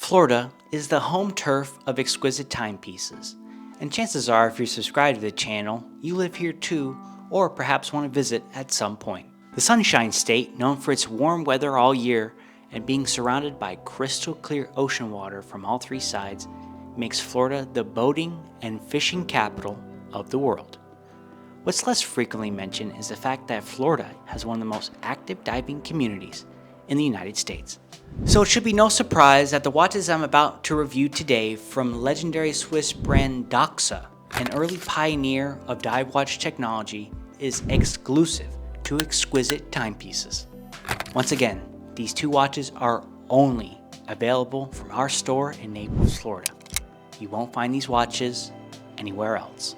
Florida is the home turf of Exquisite Timepieces, and chances are if you're subscribed to the channel, you live here too, or perhaps want to visit at some point. The Sunshine State, known for its warm weather all year and being surrounded by crystal clear ocean water from all three sides, makes Florida the boating and fishing capital of the world. What's less frequently mentioned is the fact that Florida has one of the most active diving communities in the United States. So it should be no surprise that the watches I'm about to review today from legendary Swiss brand DOXA, an early pioneer of dive watch technology, is exclusive to Exquisite Timepieces. Once again, these two watches are only available from our store in Naples, Florida. You won't find these watches anywhere else.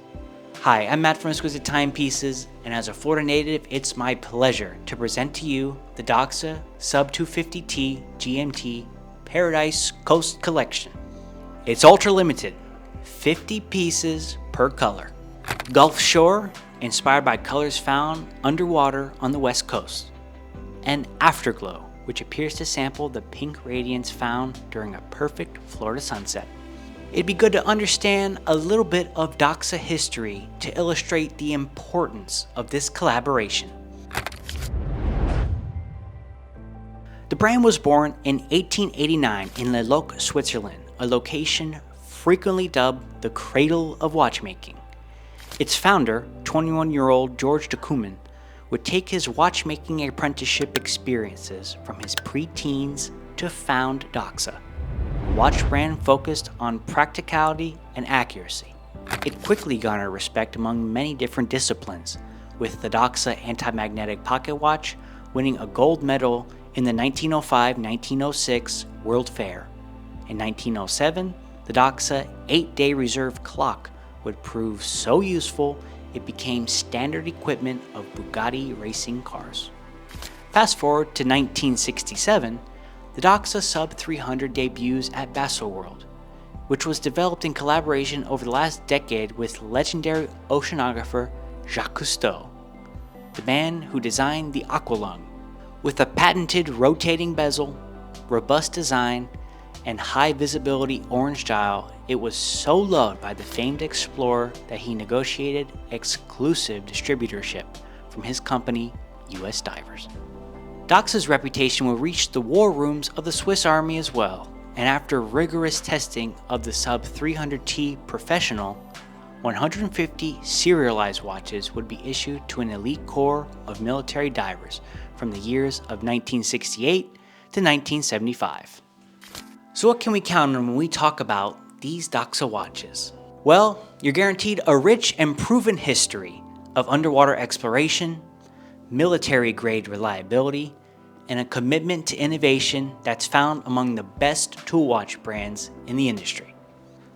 Hi, I'm Matt from Exquisite Timepieces, and as a Florida native, it's my pleasure to present to you the DOXA SUB 250T GMT Paradise Coast Collection. It's ultra limited, 50 pieces per color. Gulf Shore, inspired by colors found underwater on the West Coast. And Afterglow, which appears to sample the pink radiance found during a perfect Florida sunset. It'd be good to understand a little bit of DOXA history to illustrate the importance of this collaboration. The brand was born in 1889 in Le Locle, Switzerland, a location frequently dubbed the cradle of watchmaking. Its founder, 21-year-old George de Kuman, would take his watchmaking apprenticeship experiences from his pre-teens to found DOXA, a watch brand focused on practicality and accuracy. It quickly garnered respect among many different disciplines, with the DOXA anti-magnetic pocket watch winning a gold medal in the 1905-1906 World Fair. In 1907, the DOXA 8-day reserve clock would prove so useful it became standard equipment of Bugatti racing cars. Fast forward to 1967, the DOXA SUB 300 debuts at Baselworld, which was developed in collaboration over the last decade with legendary oceanographer Jacques Cousteau, the man who designed the Aqualung. With a patented rotating bezel, robust design, and high visibility orange dial, it was so loved by the famed explorer that he negotiated exclusive distributorship from his company, US Divers. DOXA's reputation will reach the war rooms of the Swiss Army as well, and after rigorous testing of the SUB 300T Professional, 150 serialized watches would be issued to an elite corps of military divers from the years of 1968 to 1975. So what can we count on when we talk about these DOXA watches? Well, you're guaranteed a rich and proven history of underwater exploration, military-grade reliability, and a commitment to innovation that's found among the best tool watch brands in the industry.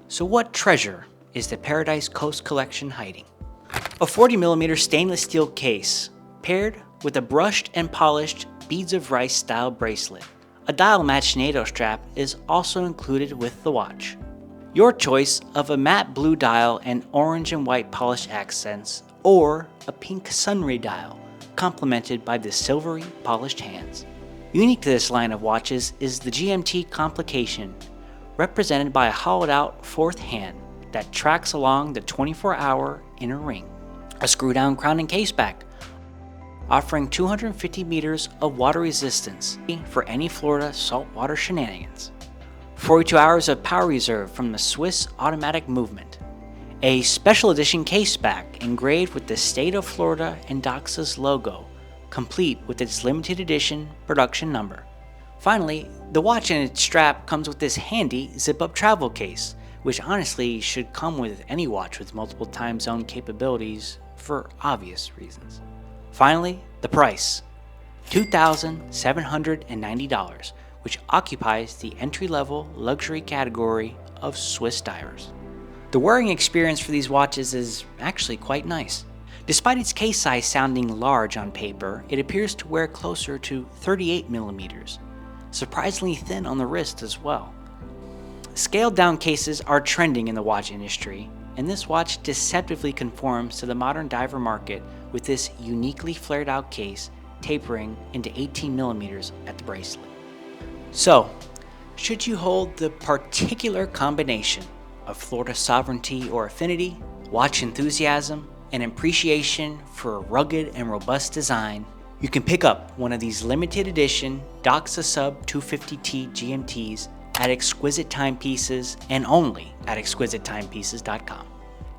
So what treasure is the Paradise Coast Collection hiding? A 40mm stainless steel case paired with a brushed and polished beads of rice style bracelet. A dial-matched NATO strap is also included with the watch. Your choice of a matte blue dial and orange and white polished accents, or a pink sunray dial, complemented by the silvery polished hands. Unique to this line of watches is the GMT complication, represented by a hollowed out fourth hand that tracks along the 24-hour inner ring. A screw down crown and case back, offering 250 meters of water resistance for any Florida saltwater shenanigans. 42 hours of power reserve from the Swiss automatic movement. A special edition case back engraved with the state of Florida and DOXA's logo, complete with its limited edition production number. Finally, the watch and its strap comes with this handy zip-up travel case, which honestly should come with any watch with multiple time zone capabilities for obvious reasons. Finally, the price, $2,790, which occupies the entry-level luxury category of Swiss divers. The wearing experience for these watches is actually quite nice. Despite its case size sounding large on paper, it appears to wear closer to 38mm, surprisingly thin on the wrist as well. Scaled down cases are trending in the watch industry, and this watch deceptively conforms to the modern diver market with this uniquely flared out case tapering into 18mm at the bracelet. So, Should you hold the particular combination of Florida sovereignty or affinity, watch enthusiasm, and appreciation for rugged and robust design, you can pick up one of these limited edition DOXA SUB 250T GMTs at Exquisite Timepieces and only at exquisisetimepieces.com.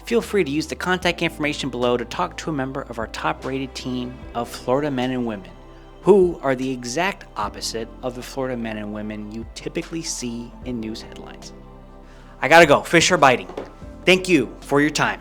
Feel free to use the contact information below to talk to a member of our top-rated team of Florida men and women, who are the exact opposite of the Florida men and women you typically see in news headlines. I gotta go, fish are biting. Thank you for your time.